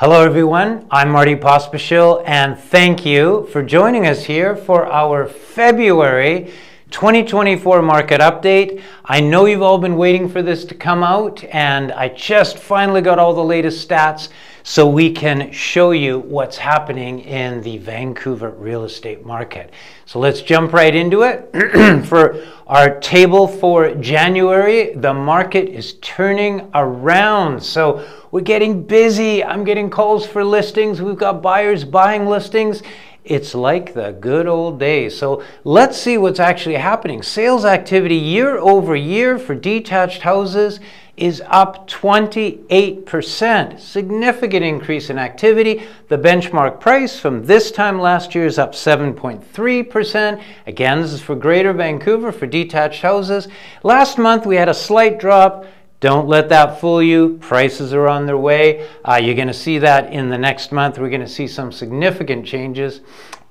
Hello everyone, I'm Marty Pospisil and thank you for joining us here for our February 2024 market update. I know you've all been waiting for this to come out and I just finally got all the latest stats so we can show you what's happening in the Vancouver real estate market. So let's jump right into it. For our table for January, the market is turning around. So we're getting busy. I'm getting calls for listings. We've got buyers buying listings. It's like the good old days. So let's see what's actually happening. Sales activity year over year for detached houses is up 28%. Significant increase in activity. The benchmark price from this time last year is up 7.3%. Again, this is for Greater Vancouver for detached houses. Last month we had a slight drop. Don't let that fool you. Prices are on their way. You're going to see that in the next month. We're going to see some significant changes.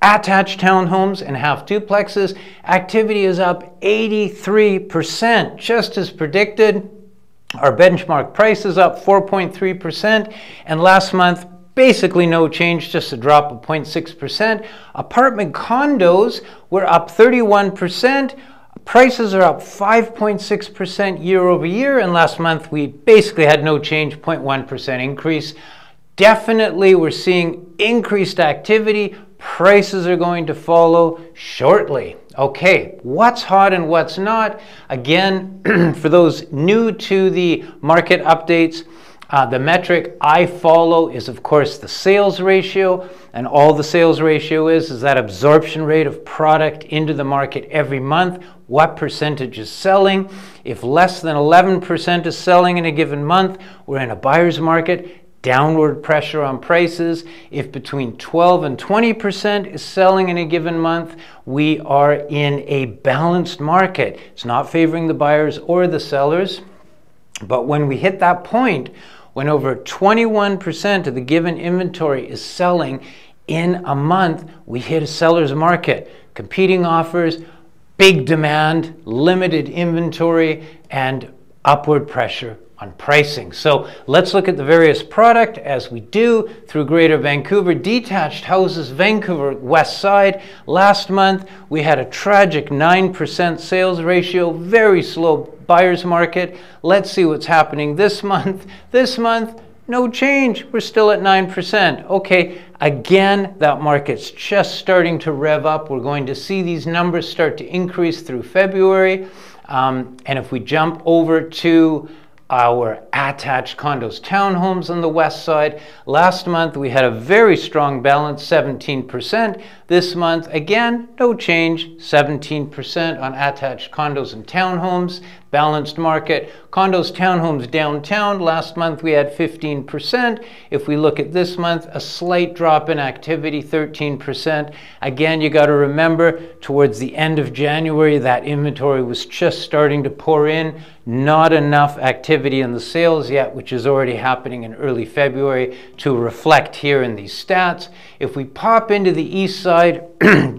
Attached townhomes and half duplexes, activity is up 83%, just as predicted. Our benchmark price is up 4.3%, and last month, basically no change, just a drop of 0.6%. Apartment condos were up 31%. Prices are up 5.6% year over year, and last month we basically had no change, 0.1% increase. Definitely we're seeing increased activity. Prices are going to follow shortly. Okay, what's hot and what's not? Again, for those new to the market updates, the metric I follow is, of course, the sales ratio, and all the sales ratio is that absorption rate of product into the market every month. What percentage is selling? If less than 11% is selling in a given month, we're in a buyer's market. Downward pressure on prices. If between 12 and 20% is selling in a given month, we are in a balanced market. It's not favoring the buyers or the sellers. But when we hit that point, when over 21% of the given inventory is selling in a month, we hit a seller's market. Competing offers, big demand, limited inventory, and upward pressure on pricing. So let's look at the various product as we do through Greater Vancouver. Detached houses, Vancouver West Side. Last month we had a tragic 9% sales ratio, very slow buyer's market. Let's see what's happening this month. This month, no change. We're still at 9%. Okay, again, that market's just starting to rev up. We're going to see these numbers start to increase through February. And if we jump over to our attached condos, townhomes on the west side, last month we had a very strong balance, 17%. This month, again, no change, 17% on attached condos and townhomes, balanced market. Condos, townhomes downtown, last month we had 15%. If we look at this month, a slight drop in activity, 13%. Again, you got to remember, towards the end of January, that inventory was just starting to pour in. Not enough activity in the sales yet, which is already happening in early February, to reflect here in these stats. If we pop into the east side,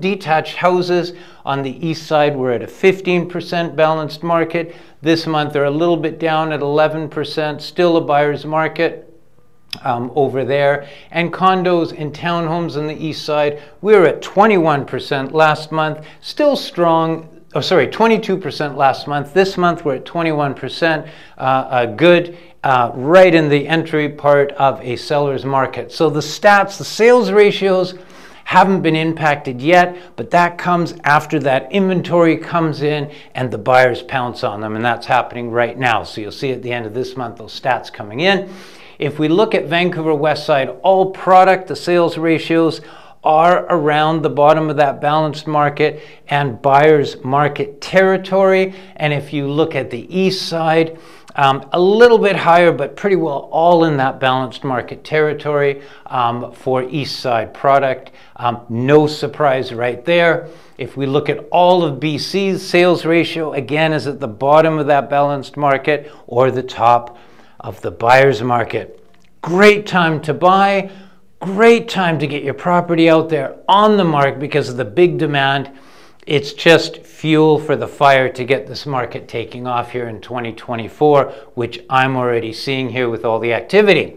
detached houses on the east side, we're at a 15% balanced market. This month they're a little bit down at 11%, still a buyer's market over there. And condos and townhomes on the east side, we're at 21% last month, still strong. Oh, sorry, 22% last month. This month we're at 21%, good, right in the entry part of a seller's market. So the stats, the sales ratios haven't been impacted yet, but that comes after that inventory comes in and the buyers pounce on them, and that's happening right now. So you'll see at the end of this month those stats coming in. If we look at Vancouver West Side, all product, the sales ratios are around the bottom of that balanced market and buyer's market territory. And if you look at the east side, a little bit higher, but pretty well all in that balanced market territory for east side product. No surprise right there. If we look at all of BC's sales ratio, again, is at the bottom of that balanced market or the top of the buyer's market. Great time to buy. Great time to get your property out there on the market because of the big demand. It's just fuel for the fire to get this market taking off here in 2024, which I'm already seeing here with all the activity.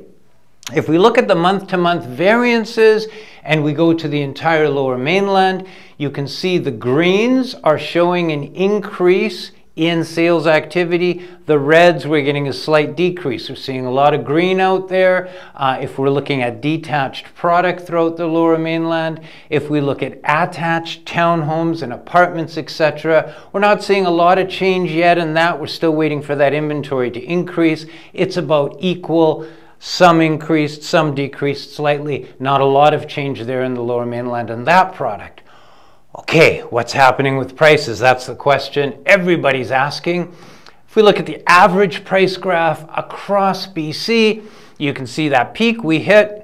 If we look at the month-to-month variances and we go to the entire Lower Mainland, you can see the greens are showing an increase in sales activity. The reds, we're getting a slight decrease. We're seeing a lot of green out there. If we're looking at detached product throughout the Lower Mainland, if we look at attached townhomes and apartments, etc., we're not seeing a lot of change yet in that. We're still waiting for that inventory to increase. It's about equal. Some increased, some decreased slightly. Not a lot of change there in the Lower Mainland on that product. Okay, what's happening with prices? That's the question everybody's asking. If we look at the average price graph across BC, you can see that peak we hit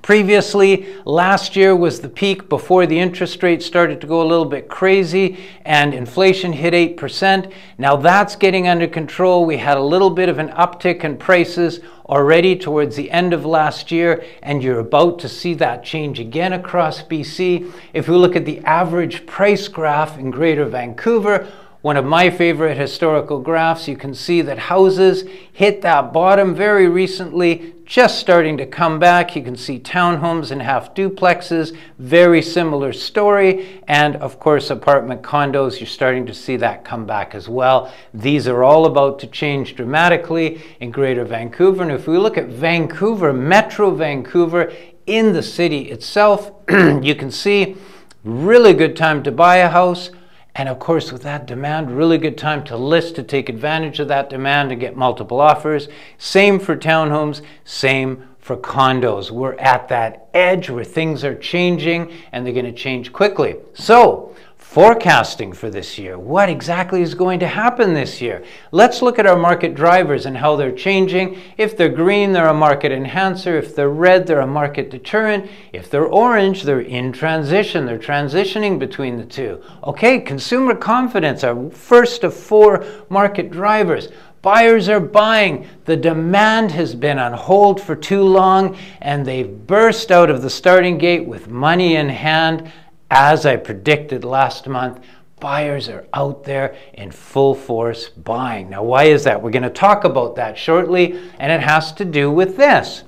previously. Last year was the peak before the interest rate started to go a little bit crazy and inflation hit 8%. Now that's getting under control. We had a little bit of an uptick in prices already towards the end of last year, and you're about to see that change again across BC. If we look at the average price graph in Greater Vancouver, one of my favorite historical graphs, you can see that houses hit that bottom very recently, just starting to come back. You can see townhomes and half duplexes, very similar story. And of course, apartment condos, you're starting to see that come back as well. These are all about to change dramatically in Greater Vancouver. And if we look at Vancouver, Metro Vancouver, in the city itself, you can see really good time to buy a house. And of course, with that demand, really good time to list, to take advantage of that demand and get multiple offers. Same for townhomes, same for condos. We're at that edge where things are changing and they're going to change quickly. So, forecasting for this year. What exactly is going to happen this year? Let's look at our market drivers and how they're changing. If they're green, they're a market enhancer. If they're red, they're a market deterrent. If they're orange, they're in transition. They're transitioning between the two. Okay, consumer confidence, our first of 4 market drivers. Buyers are buying. The demand has been on hold for too long, and they've burst out of the starting gate with money in hand. As I predicted last month, buyers are out there in full force buying. Now, why is that? We're going to talk about that shortly, and it has to do with this.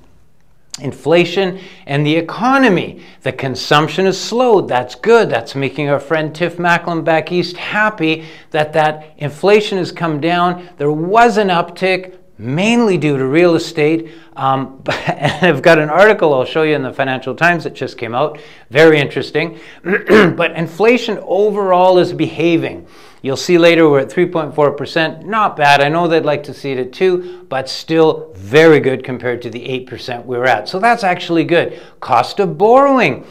Inflation and the economy. The consumption has slowed. That's good. That's making our friend Tiff Macklin back east happy that inflation has come down. There was an uptick, mainly due to real estate. And I've got an article I'll show you in the Financial Times that just came out. Very interesting. But inflation overall is behaving. You'll see later we're at 3.4%. Not bad. I know they'd like to see it at 2, but still very good compared to the 8% we were at. So that's actually good. Cost of borrowing.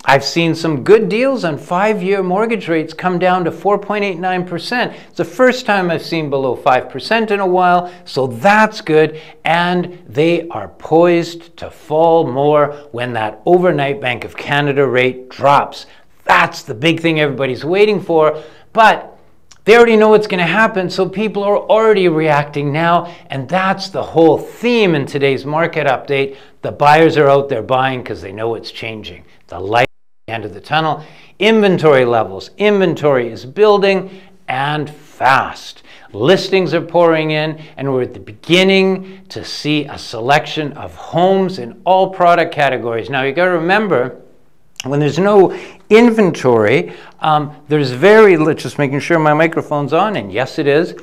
I've seen some good deals on 5-year mortgage rates come down to 4.89%. It's the first time I've seen below 5% in a while, so that's good. And they are poised to fall more when that overnight Bank of Canada rate drops. That's the big thing everybody's waiting for, but they already know what's going to happen, so people are already reacting now, and that's the whole theme in today's market update. The buyers are out there buying because they know it's changing. The light end of the tunnel. Inventory levels. Inventory is building and fast. Listings are pouring in, and we're at the beginning to see a selection of homes in all product categories. Now, you got to remember, when there's no inventory, there's just making sure my microphone's on, and yes, it is.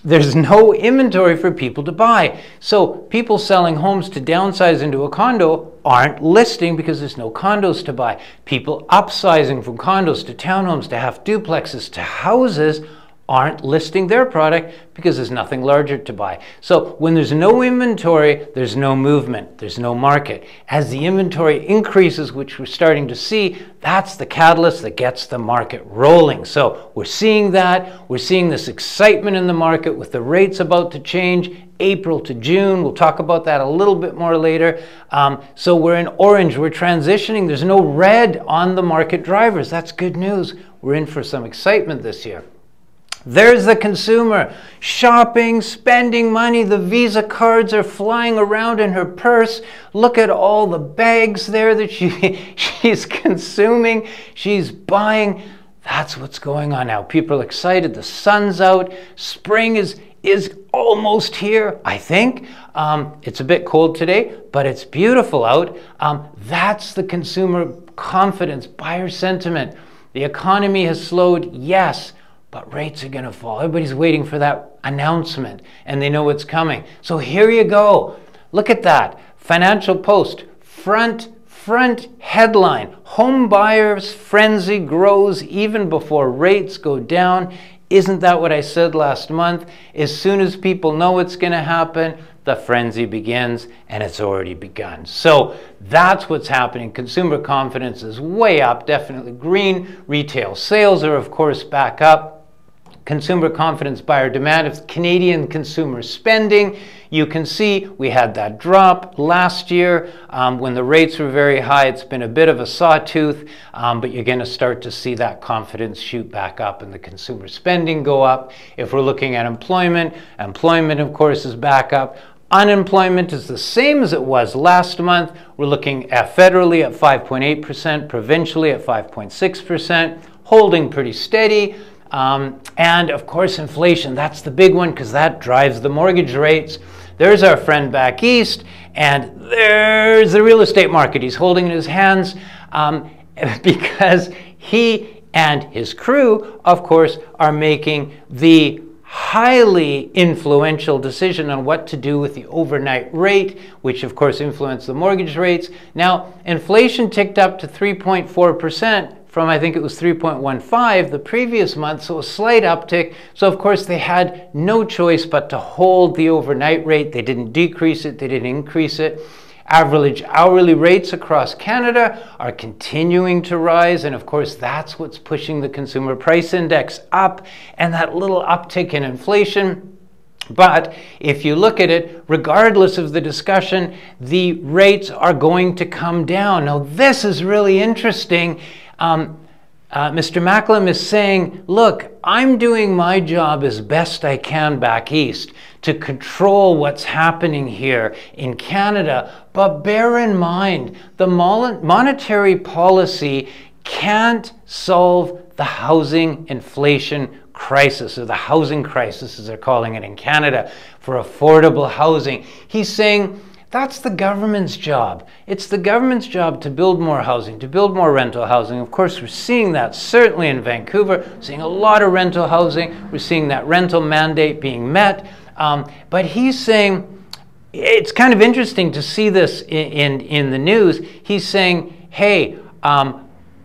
There's no inventory for people to buy. So people selling homes to downsize into a condo aren't listing because there's no condos to buy. People upsizing from condos to townhomes to half duplexes to houses aren't listing their product because there's nothing larger to buy. So when there's no inventory, there's no movement, there's no market. As the inventory increases, which we're starting to see, that's the catalyst that gets the market rolling. So we're seeing that. We're seeing this excitement in the market with the rates about to change. April to June. We'll talk about that a little bit more later. So we're in orange. We're transitioning. There's no red on the market drivers. That's good news. We're in for some excitement this year. There's the consumer shopping, spending money. The Visa cards are flying around in her purse. Look at all the bags there that she's consuming. She's buying. That's what's going on now. People are excited. The sun's out. Spring is is almost here, I think. It's a bit cold today, but it's beautiful out. That's the consumer confidence, buyer sentiment. The economy has slowed, yes, but rates are going to fall. Everybody's waiting for that announcement, and they know it's coming. So here you go. Look at that. Financial Post, front headline. Home buyers' frenzy grows even before rates go down. Isn't that what I said last month? As soon as people know it's going to happen, the frenzy begins, and it's already begun. So that's what's happening. Consumer confidence is way up, definitely green. Retail sales are, of course, back up. Consumer confidence, buyer demand of Canadian consumer spending. You can see we had that drop last year when the rates were very high. It's been a bit of a sawtooth, but you're going to start to see that confidence shoot back up and the consumer spending go up. If we're looking at employment, of course, is back up. Unemployment is the same as it was last month. We're looking at federally at 5.8%, provincially at 5.6%, holding pretty steady. And of course, inflation, that's the big one because that drives the mortgage rates. There's our friend back east, and there's the real estate market. He's holding in his hands because he and his crew, of course, are making the highly influential decision on what to do with the overnight rate, which of course influenced the mortgage rates. Now, inflation ticked up to 3.4%. from I think it was 3.15 the previous month, so a slight uptick. So of course they had no choice but to hold the overnight rate. They didn't decrease it, they didn't increase it. Average hourly rates across Canada are continuing to rise, and of course that's what's pushing the consumer price index up and that little uptick in inflation. But if you look at it, regardless of the discussion, the rates are going to come down. Now this is really interesting. Mr. Macklem is saying, look, I'm doing my job as best I can back east to control what's happening here in Canada. But bear in mind, the monetary policy can't solve the housing inflation crisis, or the housing crisis as they're calling it in Canada, for affordable housing. He's saying, that's the government's job. It's the government's job to build more housing, to build more rental housing. Of course, we're seeing that certainly in Vancouver. We're seeing a lot of rental housing. We're seeing that rental mandate being met. But he's saying, it's kind of interesting to see this in the news. He's saying, hey,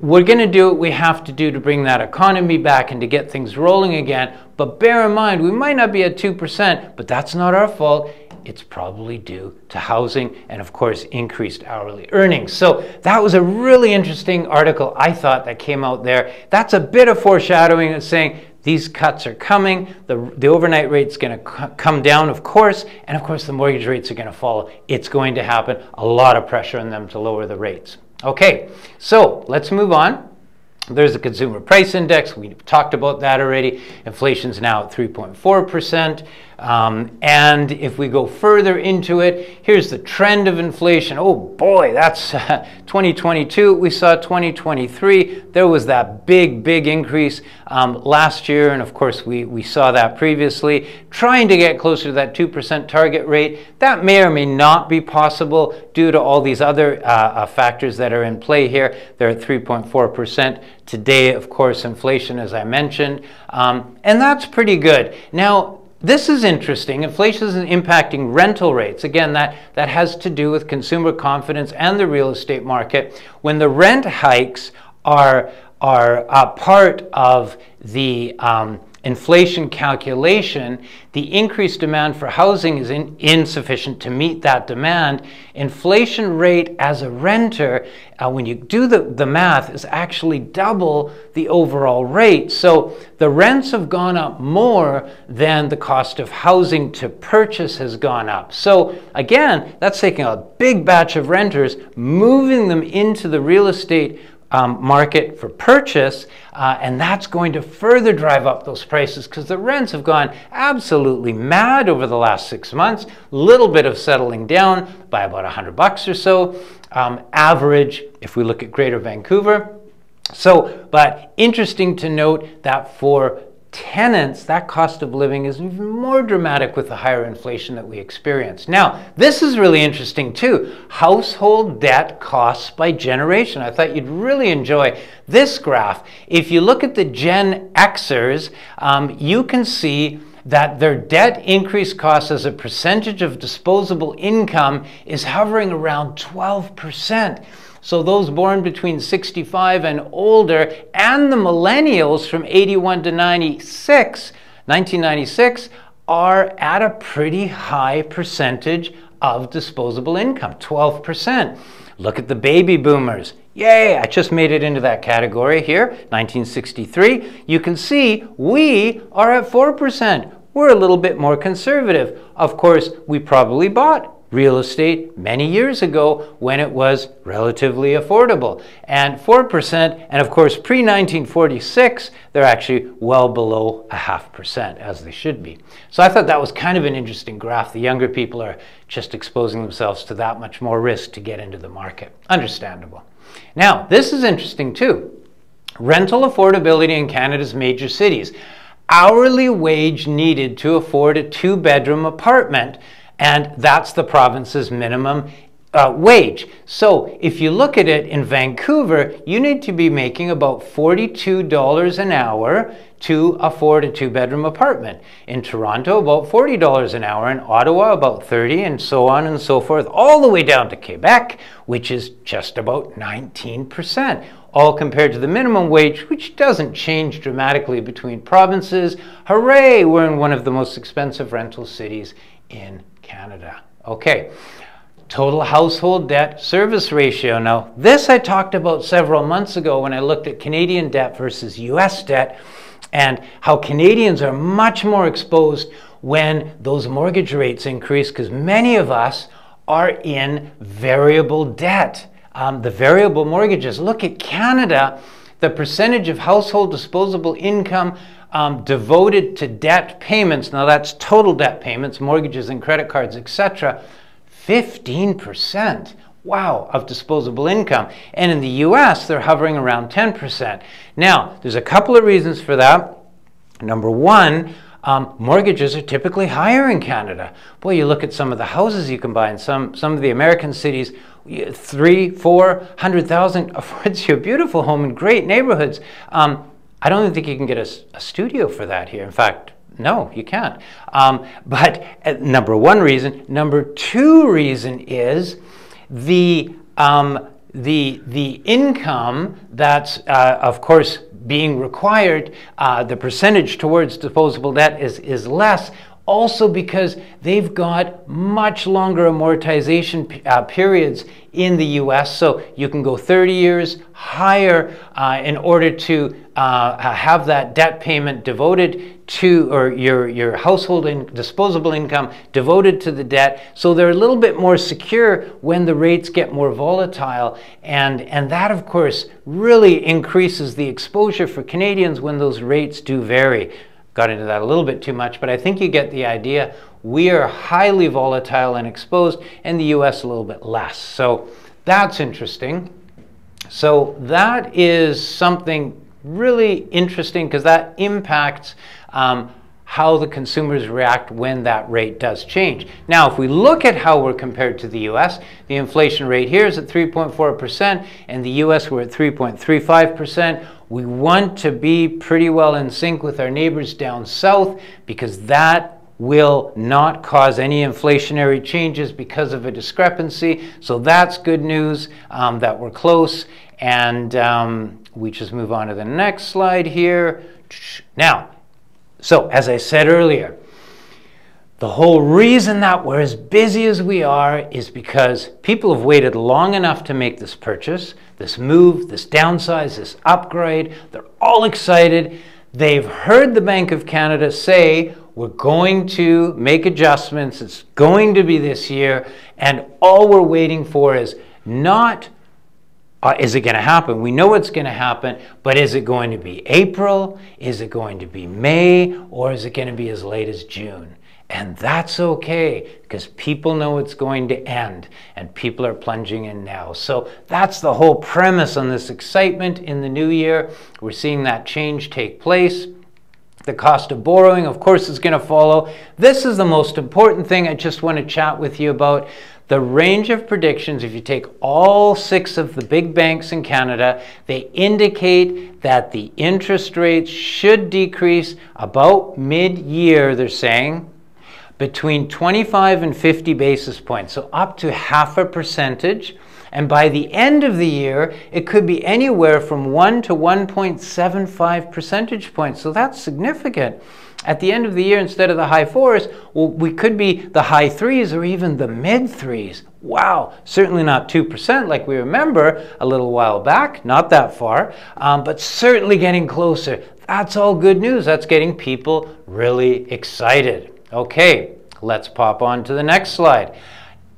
we're going to do what we have to do to bring that economy back and to get things rolling again. But bear in mind, we might not be at 2%, but that's not our fault. It's probably due to housing and, of course, increased hourly earnings. So that was a really interesting article, I thought, that came out there. That's a bit of foreshadowing of saying these cuts are coming. The overnight rate's going to come down, of course, and, of course, the mortgage rates are going to follow. It's going to happen. A lot of pressure on them to lower the rates. Okay, so let's move on. There's the consumer price index. We talked about that already. Inflation's now at 3.4%. And if we go further into it, here's the trend of inflation. Oh boy, that's 2022. We saw 2023. There was that big increase last year. And of course, we saw that previously. Trying to get closer to that 2% target rate. That may or may not be possible due to all these other factors that are in play here. They're at 3.4%. Today, of course, inflation, as I mentioned. And that's pretty good. Now, this is interesting. Inflation is impacting rental rates. Again, that has to do with consumer confidence and the real estate market. When the rent hikes are a part of the inflation calculation, the increased demand for housing is insufficient to meet that demand. Inflation rate as a renter, when you do the math, is actually double the overall rate. So the rents have gone up more than the cost of housing to purchase has gone up. So again, that's taking a big batch of renters, moving them into the real estate market for purchase, and that's going to further drive up those prices because the rents have gone absolutely mad over the last 6 months. Little bit of settling down by about $100 or so, average if we look at Greater Vancouver. So, but interesting to note that for tenants, that cost of living is even more dramatic with the higher inflation that we experience. Now, this is really interesting too. Household debt costs by generation. I thought you'd really enjoy this graph. If you look at the Gen Xers, you can see that their debt increase costs as a percentage of disposable income is hovering around 12%. So those born between 65 and older, and the millennials from 81 to 1996, are at a pretty high percentage of disposable income, 12%. Look at the baby boomers. Yay, I just made it into that category here, 1963. You can see we are at 4%. We're a little bit more conservative. Of course, we probably bought real estate many years ago when it was relatively affordable. And 4%, and of course pre-1946, they're actually well below 0.5%, as they should be. So I thought that was kind of an interesting graph. The younger people are just exposing themselves to that much more risk to get into the market. Understandable. Now, this is interesting too. Rental affordability in Canada's major cities. Hourly wage needed to afford a 2-bedroom apartment, and that's the province's minimum wage. So if you look at it in Vancouver, you need to be making about $42 an hour to afford a 2-bedroom apartment. In Toronto, about $40 an hour. In Ottawa, about $30, and so on and so forth, all the way down to Quebec, which is just about 19%. All compared to the minimum wage, which doesn't change dramatically between provinces. Hooray, we're in one of the most expensive rental cities in Canada. Okay, total household debt service ratio. Now, this I talked about several months ago when I looked at Canadian debt versus US debt, and how Canadians are much more exposed when those mortgage rates increase, because many of us are in variable debt. The variable mortgages. Look at Canada, the percentage of household disposable income devoted to debt payments, now that's total debt payments, mortgages and credit cards, etc., 15%. Wow, of disposable income. And in the US, they're hovering around 10%. Now, there's a couple of reasons for that. Number one, mortgages are typically higher in Canada. Boy, you look at some of the houses you can buy in some of the American cities, 300,000-400,000 affords you a beautiful home in great neighborhoods. I don't even think you can get a studio for that here. In fact, no, you can't. But number one reason. Number two reason is the income that's, of course, being required, the percentage towards disposable debt is less. Also because they've got much longer amortization periods in the US, so you can go 30 years higher in order to have that debt payment devoted to, or your household and disposable income devoted to the debt, so they're a little bit more secure when the rates get more volatile, and that of course really increases the exposure for Canadians when those rates do vary. Got into that a little bit too much, but I think you get the idea. We are highly volatile and exposed, and the US a little bit less. So that's interesting. So that is something really interesting, because that impacts how the consumers react when that rate does change. Now, if we look at how we're compared to the US, the inflation rate here is at 3.4%, and the US we're at 3.35%. We want to be pretty well in sync with our neighbors down south, because that will not cause any inflationary changes because of a discrepancy. So that's good news that we're close. And we just move on to the next slide here. Now, so as I said earlier, the whole reason that we're as busy as we are is because people have waited long enough to make this purchase, this move, this downsize, this upgrade. They're all excited. They've heard the Bank of Canada say, we're going to make adjustments. It's going to be this year. And all we're waiting for is not, is it going to happen? We know it's going to happen, but is it going to be April? Is it going to be May? Or is it going to be as late as June? And that's okay, because people know it's going to end, and people are plunging in now. So that's the whole premise on this excitement in the new year. We're seeing that change take place. The cost of borrowing, of course, is going to follow. This is the most important thing I just want to chat with you about. The range of predictions, if you take all 6 of the big banks in Canada, they indicate that the interest rates should decrease about mid-year, they're saying, between 25 and 50 basis points, so up to 0.5%. And by the end of the year, it could be anywhere from 1 to 1.75 percentage points. So that's significant. At the end of the year, instead of the high 4s, well, we could be the high 3s or even the mid 3s. Wow, certainly not 2% like we remember a little while back, not that far, but certainly getting closer. That's all good news. That's getting people really excited. Okay, let's pop on to the next slide.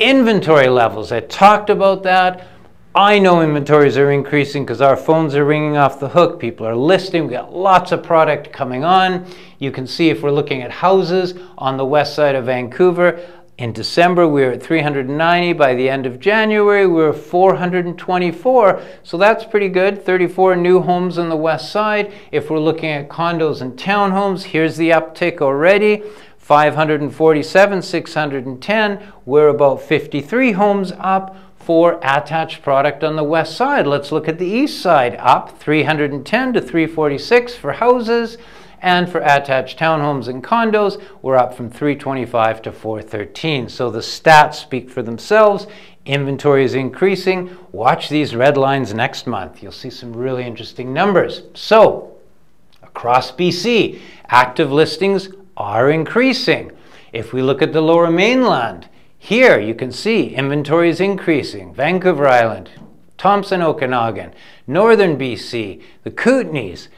Inventory levels, I talked about that. I know inventories are increasing because our phones are ringing off the hook. People are listing. We got lots of product coming on. You can see if we're looking at houses on the west side of Vancouver, in December we were at 390. By the end of January we were 424. So that's pretty good. 34 new homes on the west side. If we're looking at condos and townhomes, here's the uptick already. 547, 610, we're about 53 homes up for attached product on the west side. Let's look at the east side, up 310 to 346 for houses, and for attached townhomes and condos, we're up from 325 to 413. So the stats speak for themselves. Inventory is increasing. Watch these red lines next month. You'll see some really interesting numbers. So across BC, active listings are increasing. If we look at the Lower Mainland, here you can see inventory is increasing. Vancouver Island, Thompson, Okanagan, Northern BC, the Kootenays,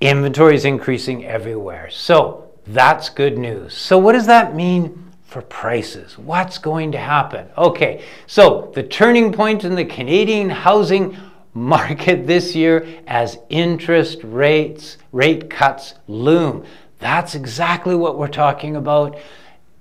inventory is increasing everywhere. So that's good news. So what does that mean for prices? What's going to happen? Okay, so the turning point in the Canadian housing market this year as interest rate cuts loom. That's exactly what we're talking about.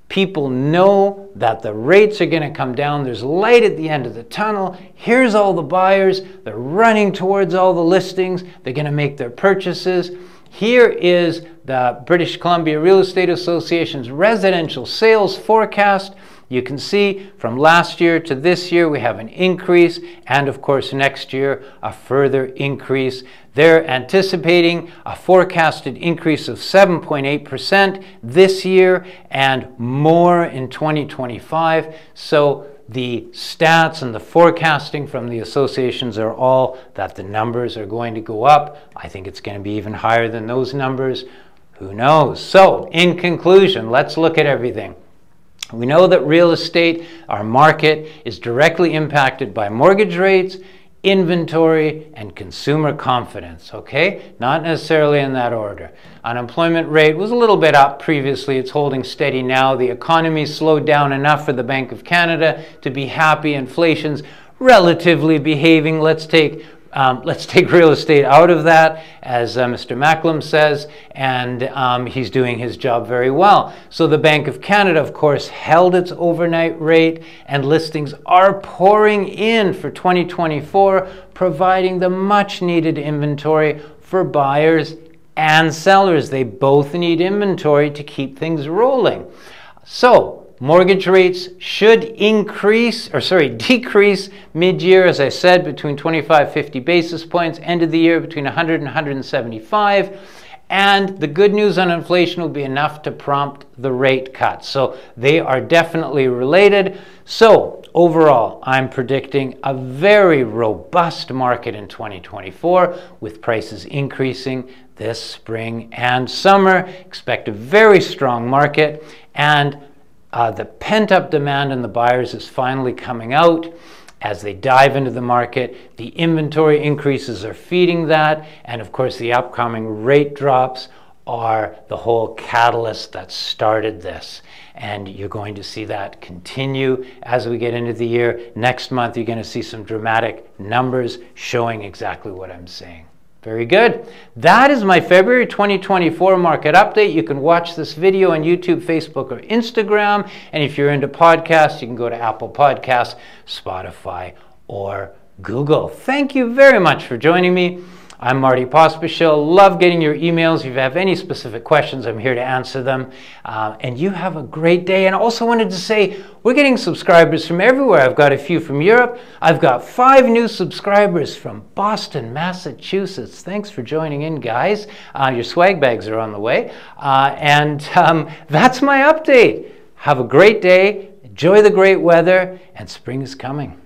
People know that the rates are going to come down. There's light at the end of the tunnel. Here's all the buyers. They're running towards all the listings. They're going to make their purchases. Here is the British Columbia Real Estate Association's residential sales forecast. You can see from last year to this year we have an increase, and of course next year a further increase. They're anticipating a forecasted increase of 7.8% this year and more in 2025. So the stats and the forecasting from the associations are all that the numbers are going to go up. I think it's going to be even higher than those numbers. Who knows? So in conclusion, let's look at everything. We know that real estate, our market, is directly impacted by mortgage rates, inventory, and consumer confidence, okay? Not necessarily in that order. Unemployment rate was a little bit up previously. It's holding steady now. The economy slowed down enough for the Bank of Canada to be happy. Inflation's relatively behaving. Let's take real estate out of that, as Mr. Macklem says, and he's doing his job very well. So the Bank of Canada, of course, held its overnight rate, and listings are pouring in for 2024, providing the much-needed inventory for buyers and sellers. They both need inventory to keep things rolling. So mortgage rates should decrease mid-year, as I said, between 25-50 basis points, end of the year between 100 and 175. And the good news on inflation will be enough to prompt the rate cuts. So they are definitely related. So overall, I'm predicting a very robust market in 2024 with prices increasing this spring and summer. Expect a very strong market, and the pent-up demand in the buyers is finally coming out as they dive into the market. The inventory increases are feeding that, and of course the upcoming rate drops are the whole catalyst that started this. And you're going to see that continue as we get into the year. Next month you're going to see some dramatic numbers showing exactly what I'm saying. Very good. That is my February 2024 market update. You can watch this video on YouTube, Facebook, or Instagram. And if you're into podcasts, you can go to Apple Podcasts, Spotify, or Google. Thank you very much for joining me. I'm Marty Pospisil. Love getting your emails. If you have any specific questions, I'm here to answer them. And you have a great day. And also wanted to say, we're getting subscribers from everywhere. I've got a few from Europe. I've got 5 new subscribers from Boston, Massachusetts. Thanks for joining in, guys. Your swag bags are on the way. That's my update. Have a great day. Enjoy the great weather. And spring is coming.